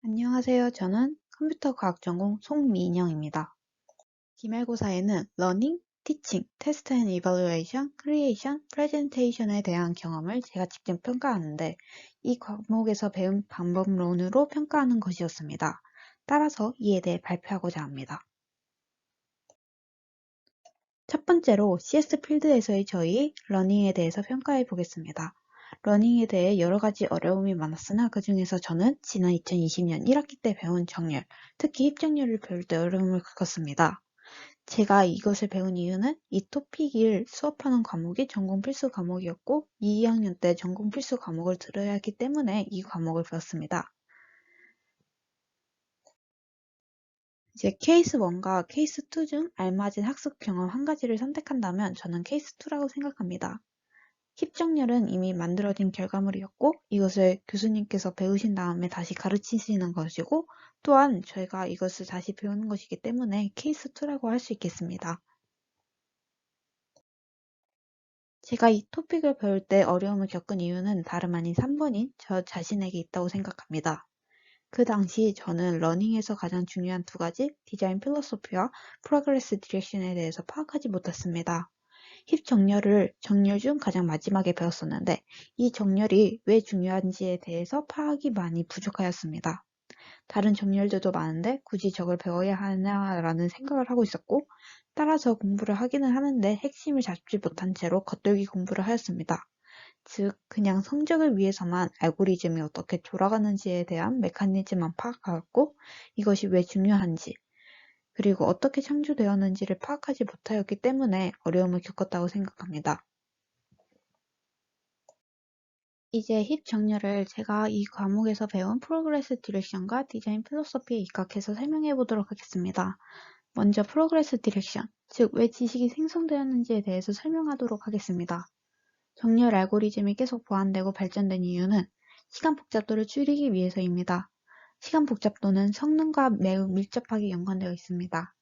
안녕하세요. 저는 컴퓨터 과학 전공 송민영입니다. 기말고사에는 러닝, 티칭, 테스트 앤 이벌루에이션, 크리에이션, 프레젠테이션에 대한 경험을 제가 직접 평가하는데 이 과목에서 배운 방법론으로 평가하는 것이었습니다. 따라서 이에 대해 발표하고자 합니다. 첫 번째로 CS 필드에서의 저희 러닝에 대해서 평가해 보겠습니다. 러닝에 대해 여러 가지 어려움이 많았으나 그 중에서 저는 지난 2020년 1학기 때 배운 정렬, 특히 힙정렬을 배울 때 어려움을 겪었습니다. 제가 이것을 배운 이유는 이 토픽을 수업하는 과목이 전공 필수 과목이었고 2학년 때 전공 필수 과목을 들어야 했기 때문에 이 과목을 배웠습니다. 이제 케이스 1과 케이스 2 중 알맞은 학습 경험 한 가지를 선택한다면 저는 케이스 2라고 생각합니다. 힙정렬은 이미 만들어진 결과물이었고 이것을 교수님께서 배우신 다음에 다시 가르치시는 것이고 또한 저희가 이것을 다시 배우는 것이기 때문에 케이스 2라고 할 수 있겠습니다. 제가 이 토픽을 배울 때 어려움을 겪은 이유는 다름 아닌 3번인 저 자신에게 있다고 생각합니다. 그 당시 저는 러닝에서 가장 중요한 두 가지 디자인 필로소피와 프로그레스 디렉션에 대해서 파악하지 못했습니다. 힙 정렬을 정렬 중 가장 마지막에 배웠었는데 이 정렬이 왜 중요한지에 대해서 파악이 많이 부족하였습니다. 다른 정렬들도 많은데 굳이 저걸 배워야 하냐라는 생각을 하고 있었고 따라서 공부를 하기는 하는데 핵심을 잡지 못한 채로 겉돌기 공부를 하였습니다. 즉 그냥 성적을 위해서만 알고리즘이 어떻게 돌아가는지에 대한 메커니즘만 파악하였고 이것이 왜 중요한지 그리고 어떻게 창조되었는지를 파악하지 못하였기 때문에 어려움을 겪었다고 생각합니다. 이제 힙 정렬을 제가 이 과목에서 배운 프로그레스 디렉션과 디자인 필로소피에 입각해서 설명해 보도록 하겠습니다. 먼저 프로그레스 디렉션, 즉 왜 지식이 생성되었는지에 대해서 설명하도록 하겠습니다. 정렬 알고리즘이 계속 보완되고 발전된 이유는 시간 복잡도를 줄이기 위해서입니다. 시간 복잡도는 성능과 매우 밀접하게 연관되어 있습니다.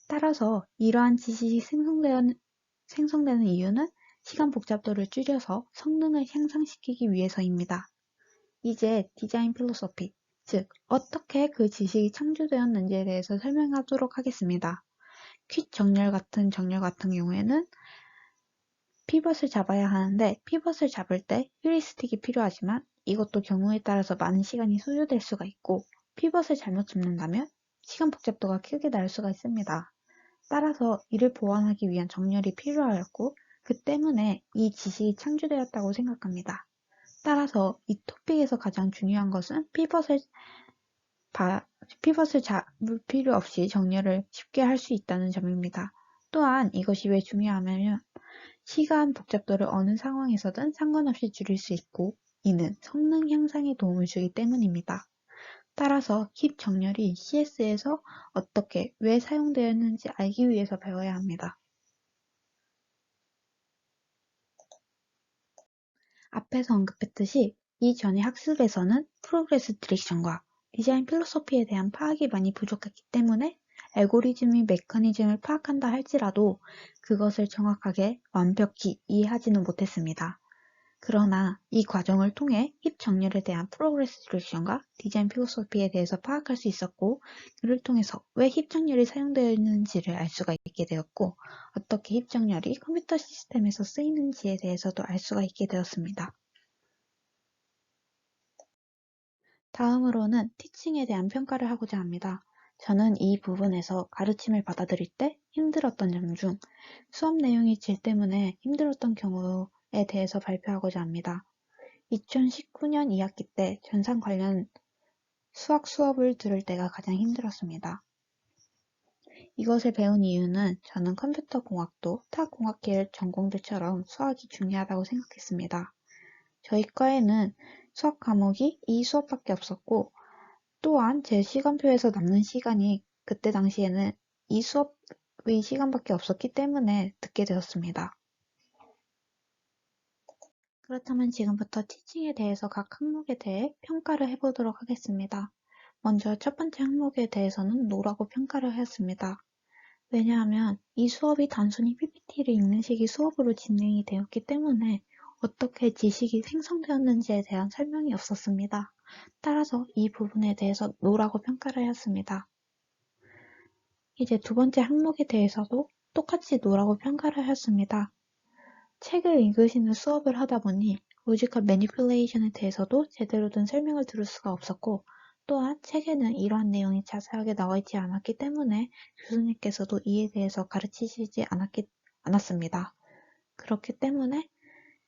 따라서 이러한 지식이 생성되는 이유는 시간 복잡도를 줄여서 성능을 향상시키기 위해서입니다. 이제 디자인 필로소피, 즉 어떻게 그 지식이 창조되었는지에 대해서 설명하도록 하겠습니다. 퀵 정렬 같은 경우에는 피벗을 잡아야 하는데 피벗을 잡을 때 휴리스틱이 필요하지만 이것도 경우에 따라서 많은 시간이 소요될 수가 있고 피벗을 잘못 잡는다면 시간 복잡도가 크게 날 수가 있습니다. 따라서 이를 보완하기 위한 정렬이 필요하였고 그 때문에 이 지식이 창조되었다고 생각합니다. 따라서 이 토픽에서 가장 중요한 것은 피벗을 잡을 필요 없이 정렬을 쉽게 할 수 있다는 점입니다. 또한 이것이 왜 중요하냐면 시간 복잡도를 어느 상황에서든 상관없이 줄일 수 있고 이는 성능 향상에 도움을 주기 때문입니다. 따라서 힙 정렬이 CS에서 어떻게, 왜 사용되었는지 알기 위해서 배워야 합니다. 앞에서 언급했듯이 이전의 학습에서는 프로그레스 디렉션과 디자인 필로소피에 대한 파악이 많이 부족했기 때문에 알고리즘이 메커니즘을 파악한다 할지라도 그것을 정확하게 완벽히 이해하지는 못했습니다. 그러나 이 과정을 통해 힙 정렬에 대한 프로그레스 디렉션과 디자인 필로소피에 대해서 파악할 수 있었고 그를 통해서 왜 힙 정렬이 사용되어 있는지를 알 수가 있게 되었고 어떻게 힙 정렬이 컴퓨터 시스템에서 쓰이는지에 대해서도 알 수가 있게 되었습니다. 다음으로는 티칭에 대한 평가를 하고자 합니다. 저는 이 부분에서 가르침을 받아들일 때 힘들었던 점 중 수업 내용이 질 때문에 힘들었던 경우에 대해서 발표하고자 합니다. 2019년 2학기 때 전산 관련 수학 수업을 들을 때가 가장 힘들었습니다. 이것을 배운 이유는 저는 컴퓨터 공학도 타 공학계열 전공들처럼 수학이 중요하다고 생각했습니다. 저희 과에는 수학 과목이 이 수업밖에 없었고 또한 제 시간표에서 남는 시간이 그때 당시에는 이 수업의 시간밖에 없었기 때문에 듣게 되었습니다. 그렇다면 지금부터 티칭에 대해서 각 항목에 대해 평가를 해보도록 하겠습니다. 먼저 첫 번째 항목에 대해서는 노라고 평가를 하였습니다. 왜냐하면 이 수업이 단순히 PPT를 읽는 식의 수업으로 진행이 되었기 때문에 어떻게 지식이 생성되었는지에 대한 설명이 없었습니다. 따라서 이 부분에 대해서 노라고 평가를 하였습니다. 이제 두 번째 항목에 대해서도 똑같이 노라고 평가를 하였습니다. 책을 읽으시는 수업을 하다 보니 로지컬 매니플레이션에 대해서도 제대로 된 설명을 들을 수가 없었고, 또한 책에는 이러한 내용이 자세하게 나와 있지 않았기 때문에 교수님께서도 이에 대해서 가르치시지 않았습니다. 그렇기 때문에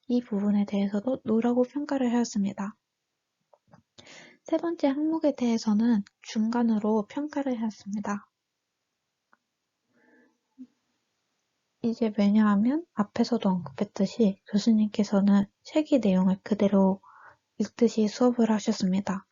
이 부분에 대해서도 노라고 평가를 하였습니다. 세 번째 항목에 대해서는 중간으로 평가를 하였습니다. 이제 왜냐하면 앞에서도 언급했듯이 교수님께서는 책의 내용을 그대로 읽듯이 수업을 하셨습니다.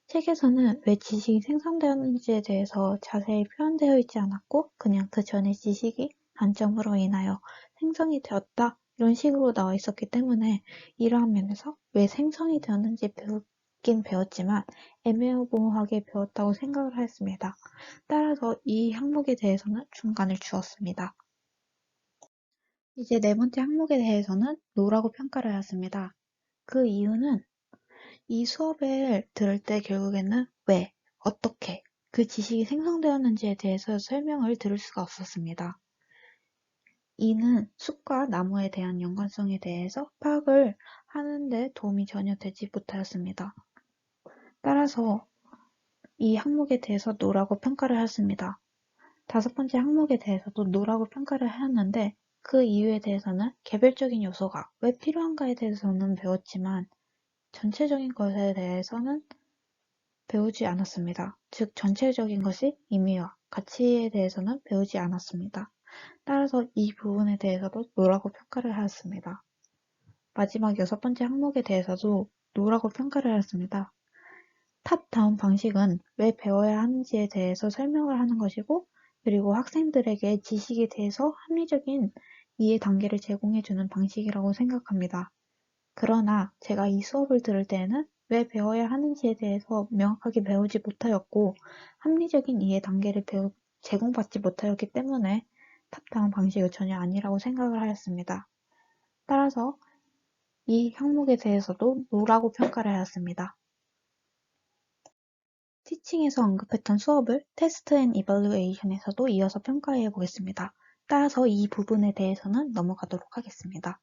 책에서는 왜 지식이 생성되었는지에 대해서 자세히 표현되어 있지 않았고, 그냥 그 전에 지식이 관점으로 인하여 생성이 되었다, 이런 식으로 나와 있었기 때문에 이러한 면에서 왜 생성이 되었는지 배우긴 배웠지만 애매모호하게 배웠다고 생각을 하였습니다. 따라서 이 항목에 대해서는 중간을 주었습니다. 이제 네 번째 항목에 대해서는 노라고 평가를 하였습니다. 그 이유는 이 수업을 들을 때 결국에는 왜, 어떻게, 그 지식이 생성되었는지에 대해서 설명을 들을 수가 없었습니다. 이는 숲과 나무에 대한 연관성에 대해서 파악을 하는데 도움이 전혀 되지 못하였습니다. 따라서 이 항목에 대해서 노라고 평가를 하였습니다. 다섯 번째 항목에 대해서도 노라고 평가를 하였는데, 그 이유에 대해서는 개별적인 요소가 왜 필요한가에 대해서는 배웠지만 전체적인 것에 대해서는 배우지 않았습니다. 즉 전체적인 것이 의미와 가치에 대해서는 배우지 않았습니다. 따라서 이 부분에 대해서도 노라고 평가를 하였습니다. 마지막 여섯 번째 항목에 대해서도 노라고 평가를 하였습니다. 탑다운 방식은 왜 배워야 하는지에 대해서 설명을 하는 것이고, 그리고 학생들에게 지식에 대해서 합리적인 이해 단계를 제공해주는 방식이라고 생각합니다. 그러나 제가 이 수업을 들을 때에는 왜 배워야 하는지에 대해서 명확하게 배우지 못하였고, 합리적인 이해 단계를 제공받지 못하였기 때문에 탑다운 방식은 전혀 아니라고 생각을 하였습니다. 따라서 이 항목에 대해서도 노라고 평가를 하였습니다. 티칭에서 언급했던 수업을 테스트 앤 이벌루에이션에서도 이어서 평가해 보겠습니다. 따라서 이 부분에 대해서는 넘어가도록 하겠습니다.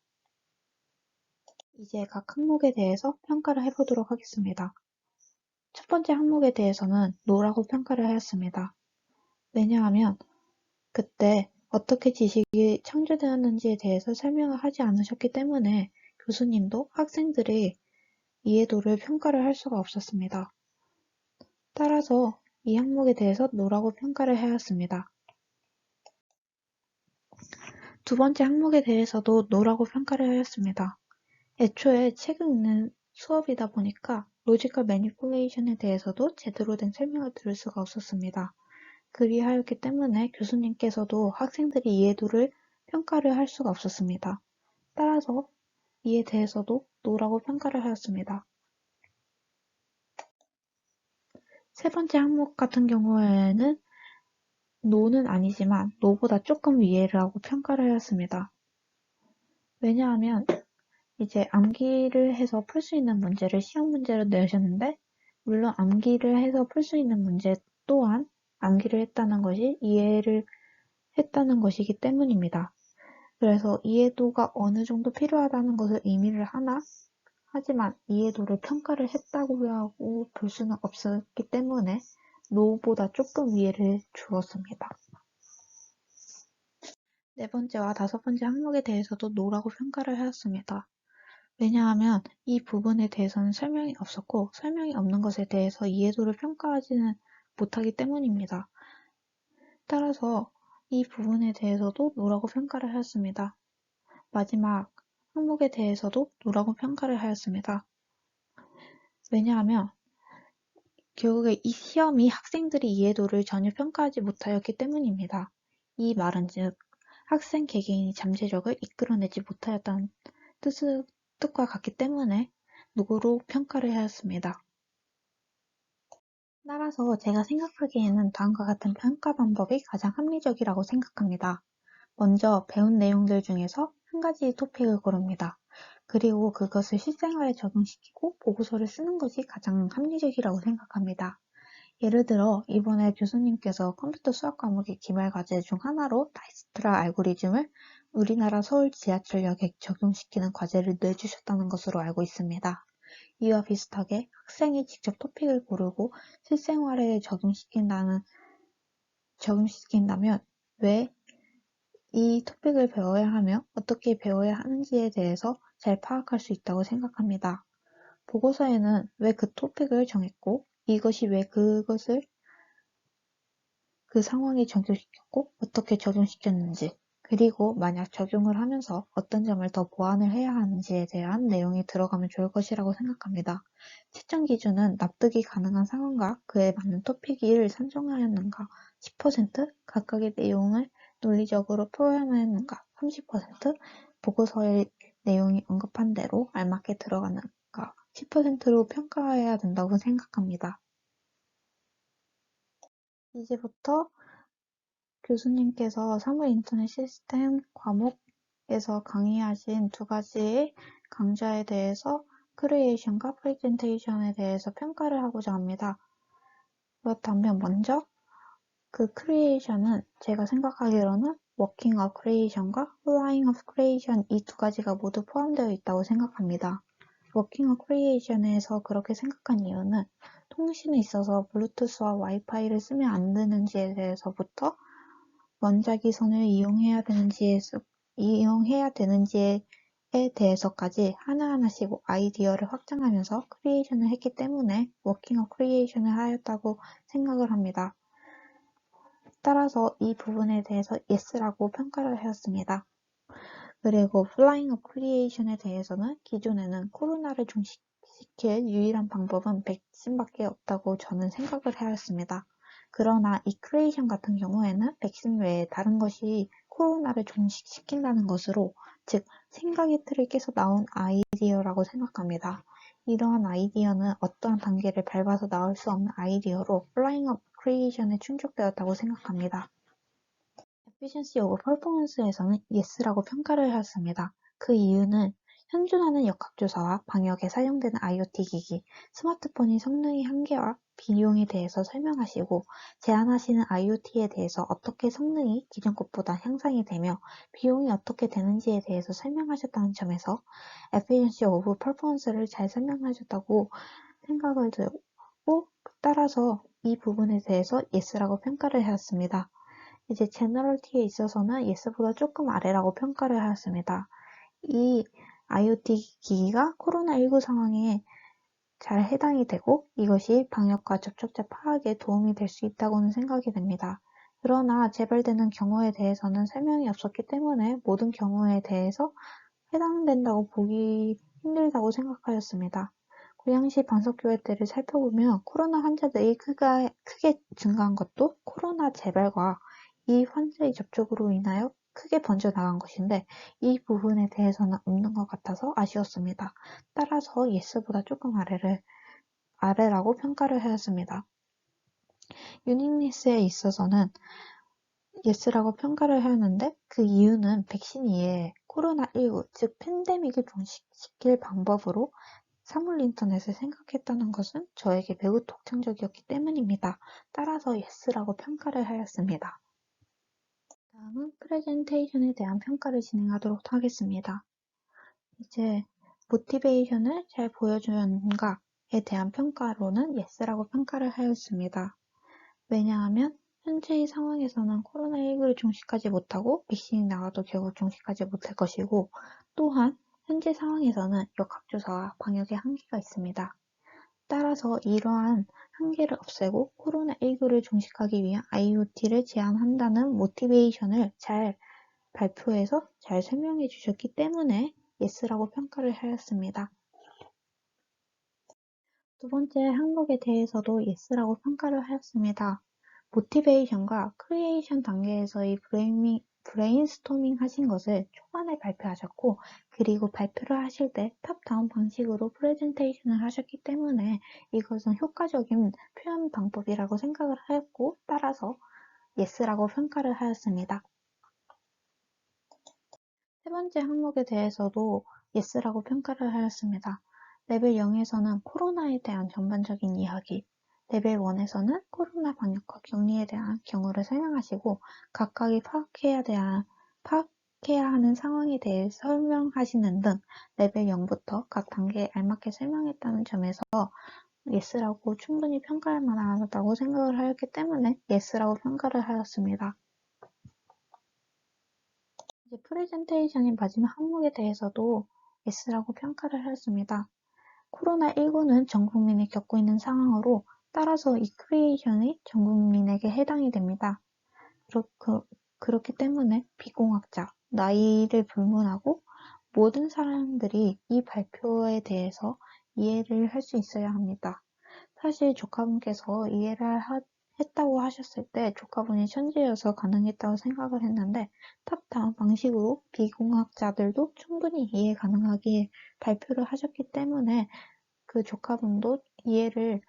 이제 각 항목에 대해서 평가를 해보도록 하겠습니다. 첫 번째 항목에 대해서는 노라고 평가를 하였습니다. 왜냐하면 그때 어떻게 지식이 창조되었는지에 대해서 설명을 하지 않으셨기 때문에 교수님도 학생들의 이해도를 평가를 할 수가 없었습니다. 따라서 이 항목에 대해서 노라고 평가를 하였습니다. 두 번째 항목에 대해서도 노라고 평가를 하였습니다. 애초에 책을 읽는 수업이다 보니까 로지컬 매니플레이션에 대해서도 제대로 된 설명을 들을 수가 없었습니다. 그리하였기 때문에 교수님께서도 학생들의 이해도를 평가를 할 수가 없었습니다. 따라서 이에 대해서도 노라고 평가를 하였습니다. 세 번째 항목 같은 경우에는 노는 아니지만 노보다 조금 위에라고 평가를 하였습니다. 왜냐하면 이제 암기를 해서 풀 수 있는 문제를 시험 문제로 내셨는데, 물론 암기를 해서 풀 수 있는 문제 또한 암기를 했다는 것이 이해를 했다는 것이기 때문입니다. 그래서 이해도가 어느 정도 필요하다는 것을 의미를 하지만 이해도를 평가를 했다고 하고 볼 수는 없었기 때문에 노보다 조금 위에를 주었습니다. 네 번째와 다섯 번째 항목에 대해서도 노라고 평가를 하였습니다. 왜냐하면 이 부분에 대해서는 설명이 없었고, 설명이 없는 것에 대해서 이해도를 평가하지는 못하기 때문입니다. 따라서 이 부분에 대해서도 노라고 평가를 하였습니다. 마지막 항목에 대해서도 노라고 평가를 하였습니다. 왜냐하면 결국에 이 시험이 학생들의 이해도를 전혀 평가하지 못하였기 때문입니다. 이 말은 즉 학생 개개인이 잠재력을 이끌어내지 못하였다는 뜻과 같기 때문에 노로 평가를 하였습니다. 따라서 제가 생각하기에는 다음과 같은 평가 방법이 가장 합리적이라고 생각합니다. 먼저 배운 내용들 중에서 한 가지 토픽을 고릅니다. 그리고 그것을 실생활에 적용시키고 보고서를 쓰는 것이 가장 합리적이라고 생각합니다. 예를 들어 이번에 교수님께서 컴퓨터 수학 과목의 기말 과제 중 하나로 다이스트라 알고리즘을 우리나라 서울 지하철역에 적용시키는 과제를 내주셨다는 것으로 알고 있습니다. 이와 비슷하게 학생이 직접 토픽을 고르고 실생활에 적용시킨다면 왜 이 토픽을 배워야 하며 어떻게 배워야 하는지에 대해서 잘 파악할 수 있다고 생각합니다. 보고서에는 왜 그 토픽을 정했고 이것이 왜 그것을 그 상황에 적용시켰고 어떻게 적용시켰는지, 그리고 만약 적용을 하면서 어떤 점을 더 보완을 해야 하는지에 대한 내용이 들어가면 좋을 것이라고 생각합니다. 채점 기준은 납득이 가능한 상황과 그에 맞는 토픽을 선정하였는가 10%, 각각의 내용을 논리적으로 표현하였는가 30%, 보고서의 내용이 언급한 대로 알맞게 들어가는가 10%로 평가해야 된다고 생각합니다. 이제부터 교수님께서 사물 인터넷 시스템 과목에서 강의하신 두 가지의 강좌에 대해서 크리에이션과 프레젠테이션에 대해서 평가를 하고자 합니다. 그렇다면 먼저 그 크리에이션은 제가 생각하기로는 워킹 of creation과 flying of creation 이 두 가지가 모두 포함되어 있다고 생각합니다. 워킹 of creation에서 그렇게 생각한 이유는 통신에 있어서 블루투스와 와이파이를 쓰면 안 되는지에 대해서부터 원자기선을 이용해야 되는지에 대해서까지 하나하나씩 아이디어를 확장하면서 크리에이션을 했기 때문에 워킹 업 크리에이션을 하였다고 생각을 합니다. 따라서 이 부분에 대해서 yes라고 평가를 하였습니다. 그리고 flying of creation에 대해서는 기존에는 코로나를 종식시킬 유일한 방법은 백신밖에 없다고 저는 생각을 하였습니다. 그러나 이 크리에이션 같은 경우에는 백신 외에 다른 것이 코로나를 종식시킨다는 것으로, 즉 생각의 틀을 깨서 나온 아이디어라고 생각합니다. 이러한 아이디어는 어떠한 단계를 밟아서 나올 수 없는 아이디어로 Flying of Creation에 충족되었다고 생각합니다. Efficiency of Performance에서는 yes라고 평가를 하였습니다. 그 이유는 현존하는 역학조사와 방역에 사용되는 IoT 기기, 스마트폰의 성능의 한계와 비용에 대해서 설명하시고 제안하시는 IoT에 대해서 어떻게 성능이 기존 것보다 향상이 되며 비용이 어떻게 되는지에 대해서 설명하셨다는 점에서 Efficiency of Performance를 잘 설명하셨다고 생각을 들고, 따라서 이 부분에 대해서 yes라고 평가를 하였습니다. 이제 제너럴티에 있어서는 yes보다 조금 아래라고 평가를 하였습니다. 이 IoT 기기가 코로나19 상황에 잘 해당이 되고 이것이 방역과 접촉자 파악에 도움이 될 수 있다고는 생각이 됩니다. 그러나 재발되는 경우에 대해서는 설명이 없었기 때문에 모든 경우에 대해서 해당된다고 보기 힘들다고 생각하였습니다. 고양시 방석교회 때를 살펴보면 코로나 환자들이 크게 증가한 것도 코로나 재발과 이 환자의 접촉으로 인하여 크게 번져나간 것인데 이 부분에 대해서는 없는 것 같아서 아쉬웠습니다. 따라서 yes보다 조금 아래라고 평가를 하였습니다. 유니크니스에 있어서는 yes라고 평가를 하였는데 그 이유는 백신 이외에 코로나19, 즉 팬데믹을 종식시킬 방법으로 사물 인터넷을 생각했다는 것은 저에게 매우 독창적이었기 때문입니다. 따라서 yes라고 평가를 하였습니다. 다음은 프레젠테이션에 대한 평가를 진행하도록 하겠습니다. 이제 모티베이션을 잘 보여주는가에 대한 평가로는 yes라고 평가를 하였습니다. 왜냐하면 현재의 상황에서는 코로나19를 종식하지 못하고 백신이 나와도 결국 종식하지 못할 것이고, 또한 현재 상황에서는 역학조사와 방역의 한계가 있습니다. 따라서 이러한 한계를 없애고 코로나19를 종식하기 위한 IoT를 제안한다는 모티베이션을 잘 발표해서 잘 설명해 주셨기 때문에 yes라고 평가를 하였습니다. 두 번째 항목에 대해서도 yes라고 평가를 하였습니다. 모티베이션과 크리에이션 단계에서의 브레인스토밍 하신 것을 초반에 발표하셨고, 그리고 발표를 하실 때 탑다운 방식으로 프레젠테이션을 하셨기 때문에 이것은 효과적인 표현 방법이라고 생각을 하였고, 따라서 yes라고 평가를 하였습니다. 세 번째 항목에 대해서도 yes라고 평가를 하였습니다. 레벨 0에서는 코로나에 대한 전반적인 이야기, 레벨 1에서는 코로나 방역과 격리에 대한 경우를 설명하시고 각각이 파악해야 하는 상황에 대해 설명하시는 등 레벨 0부터 각 단계에 알맞게 설명했다는 점에서 yes라고 충분히 평가할 만하다고 생각을 하였기 때문에 yes라고 평가를 하였습니다. 이제 프레젠테이션의 마지막 항목에 대해서도 yes라고 평가를 하였습니다. 코로나19는 전 국민이 겪고 있는 상황으로 따라서 이 크리에이션이 전 국민에게 해당이 됩니다. 그렇기 때문에 비공학자, 나이를 불문하고 모든 사람들이 이 발표에 대해서 이해를 할 수 있어야 합니다. 사실 조카분께서 했다고 하셨을 때 조카분이 천재여서 가능했다고 생각을 했는데 탑다운 방식으로 비공학자들도 충분히 이해 가능하게 발표를 하셨기 때문에 그 조카분도 이해를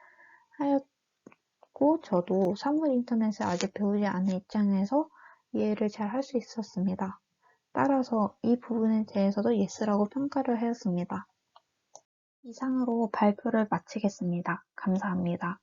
하였고 저도 사물 인터넷을 아직 배우지 않은 입장에서 이해를 잘 할 수 있었습니다. 따라서 이 부분에 대해서도 yes라고 평가를 하였습니다. 이상으로 발표를 마치겠습니다. 감사합니다.